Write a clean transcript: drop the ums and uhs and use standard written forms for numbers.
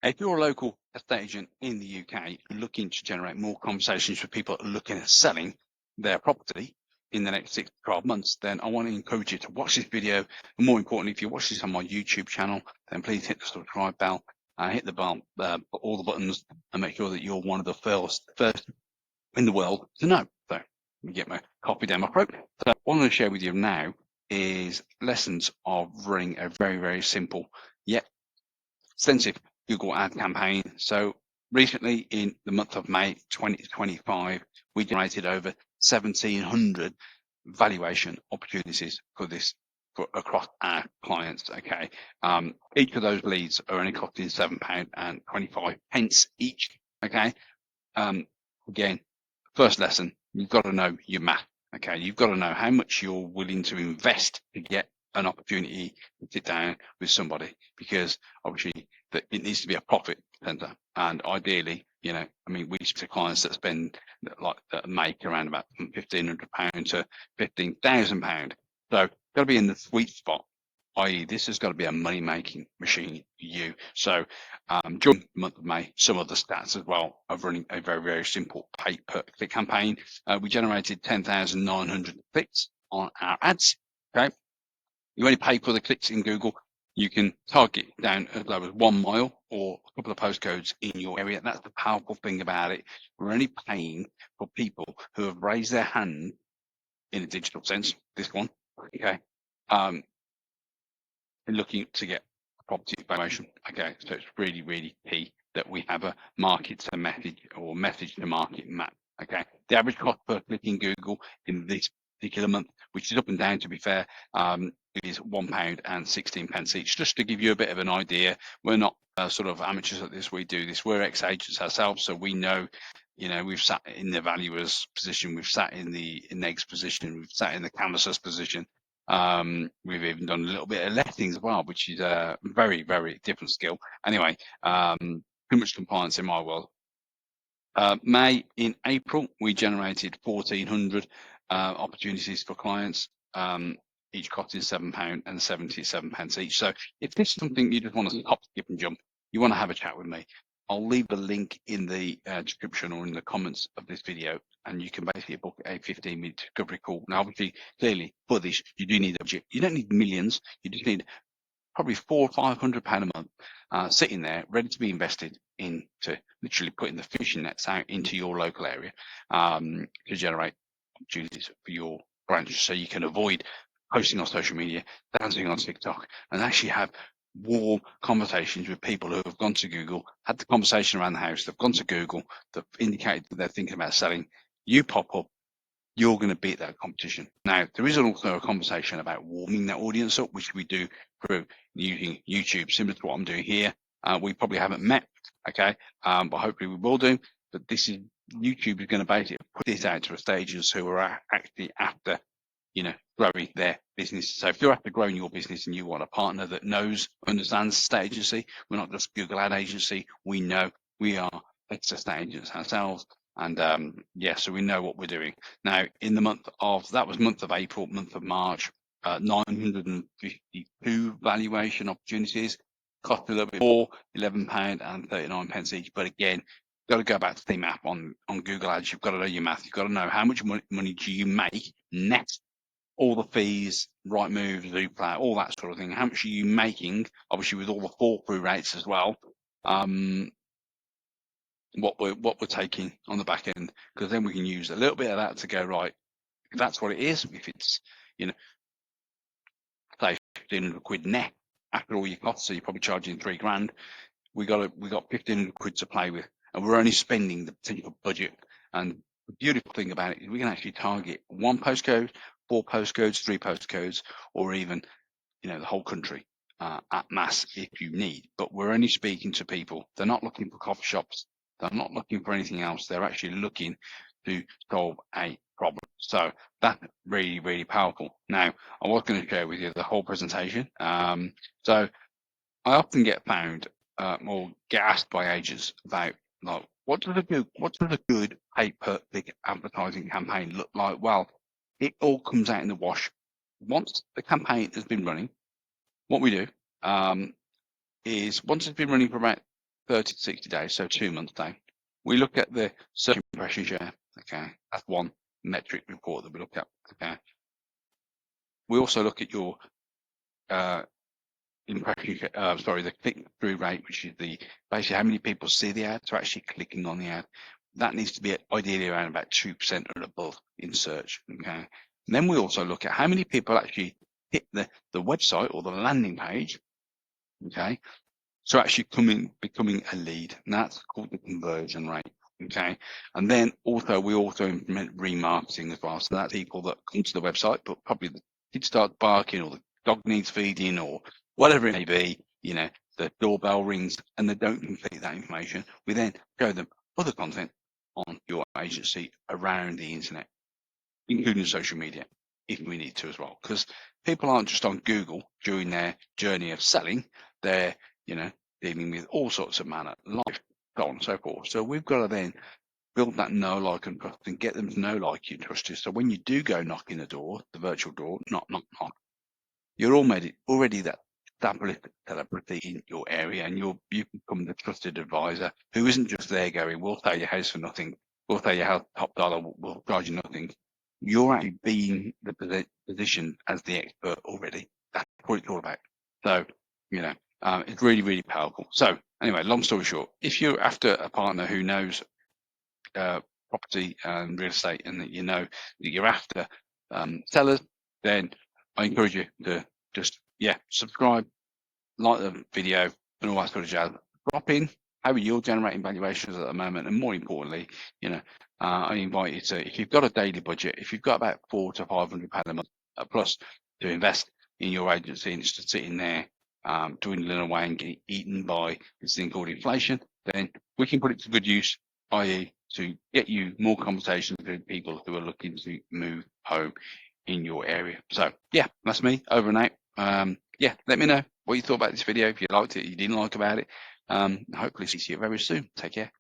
If you're a local estate agent in the UK looking to generate more conversations with people looking at selling their property in the next 6 to 12 months, then I want to encourage you to watch this video. And more importantly, if you watch this on my YouTube channel, then please hit the subscribe bell, hit the bell, all the buttons, and make sure that you're one of the first in the world to know. So let me get my copy down my throat. So what I'm going to share with you now is lessons of running a very, very simple yet extensive Google ad campaign. So recently in the month of May 2025, we generated over 1,700 valuation opportunities for this across our clients. Okay. Each of those leads are only costing £7.25 each. Okay. Again, first lesson, you've got to know your math. Okay. You've got to know how much you're willing to invest to get an opportunity to sit down with somebody, because obviously that it needs to be a profit center. And ideally, I mean, we speak to clients that spend that make around about £1,500 to £15,000. So got to be in the sweet spot, i.e. this has got to be a money making machine for you. So during the month of May, some of the stats as well of running a very, very simple pay per click campaign. We generated 10,900 clicks on our ads. Okay. You only pay for the clicks in Google. You can target down as low as 1 mile or a couple of postcodes in your area. That's the powerful thing about it. We're only paying for people who have raised their hand in a digital sense. This one, okay, looking to get a property valuation. Okay, so it's really, really key that we have a market to message or message to market map. Okay, the average cost per click in Google in this particular month, which is up and down to be fair, is £1.16 each. Just to give you a bit of an idea, we're not sort of amateurs at this. We do this. We're ex-agents ourselves, so we know. We've sat in the valuer's position, we've sat in the negs position, we've sat in the canvasser's position. We've even done a little bit of lettings as well, which is a very, very different skill. Anyway, too much compliance in my world. In April, we generated 1,400 opportunities for clients, each costing £7.77 each. So if this is something you just want to hop, skip and jump, you want to have a chat with me, I'll leave the link in the description or in the comments of this video, and you can basically book a 15-minute discovery call. Now, obviously, clearly, for this, you do need a budget. You don't need millions. You just need probably £400 or £500 a month sitting there, ready to be invested into literally putting the fishing nets out into your local area to generate opportunities for your branch, so you can avoid posting on social media, dancing on TikTok, and actually have warm conversations with people who have gone to Google, had the conversation around the house, they've gone to Google, they've indicated that they're thinking about selling. You pop up, you're going to beat that competition. Now, there is also a conversation about warming that audience up, which we do through using YouTube, similar to what I'm doing here. We probably haven't met, okay, but hopefully we will do. But this is YouTube is going to basically put this out to estate agents who are actually after, growing their business. So if you're after growing your business and you want a partner that knows, understands estate agency, we're not just Google ad agency. We know, we are ex-estate agents ourselves. And so we know what we're doing. Now, in the month of April, month of March, 952 valuation opportunities, cost a little bit more, £11.39 each. But again, got to go back to the map on Google Ads. You've got to know your math. You've got to know how much money do you make net, all the fees, right moves, Zoopla, all that sort of thing. How much are you making? Obviously, with all the fall through rates as well. What we're taking on the back end, because then we can use a little bit of that to go, right, if that's what it is, if it's say £1,500 net after all your costs, so you're probably charging £3,000, we got £1,500 to play with, and we're only spending the potential budget. And the beautiful thing about it is we can actually target 1 postcode, 4 postcodes, 3 postcodes, or even the whole country at mass if you need. But we're only speaking to people. They're not looking for coffee shops. They're not looking for anything else. They're actually looking to solve a problem. So that's really, really powerful. Now, I was going to share with you the whole presentation. So I often get found or get asked by agents about, like, what does a good pay per click advertising campaign look like? Well, it all comes out in the wash. Once the campaign has been running, what we do is once it's been running for about 30 to 60 days, so 2 months time. We look at the search impression share. Okay, that's one metric report that we look at. Okay, we also look at your the click-through rate, which is the basically how many people see the ad, so actually clicking on the ad. That needs to be ideally around about 2% or above in search. Okay, and then we also look at how many people actually hit the website or the landing page. Okay, so actually becoming a lead, and that's called the conversion rate. Okay, and then we also implement remarketing as well. So that's people that come to the website, but probably the kids start barking, or the dog needs feeding, or whatever it may be. The doorbell rings and they don't complete that information. We then show them other content on your agency around the internet, including social media, if we need to as well. Because people aren't just on Google during their journey of selling; they're dealing with all sorts of manner, life, so on and so forth. So we've got to then build that know, like, and trust, and get them to know, like, you, and trust you. So when you do go knocking the door, the virtual door, knock, knock, knock, you're already that celebrity in your area, and you become the trusted advisor who isn't just there going, "We'll sell your house for nothing. We'll sell your house top dollar. We'll charge you nothing." You're actually being the position as the expert already. That's what it's all about. So, it's really, really powerful. So anyway, long story short, if you're after a partner who knows property and real estate, and that that you're after sellers, then I encourage you to just subscribe, like the video, and all that sort of jazz. Drop in how you're generating valuations at the moment, and more importantly, I invite you to, if you've got a daily budget, if you've got about £400 to £500 a month plus to invest in your agency, and it's just sitting there dwindling away and getting eaten by this thing called inflation, then we can put it to good use, i.e. to get you more conversations with people who are looking to move home in your area. So yeah, that's me, over and out. Let me know what you thought about this video, if you liked it, you didn't like about it. Hopefully see you very soon. Take care.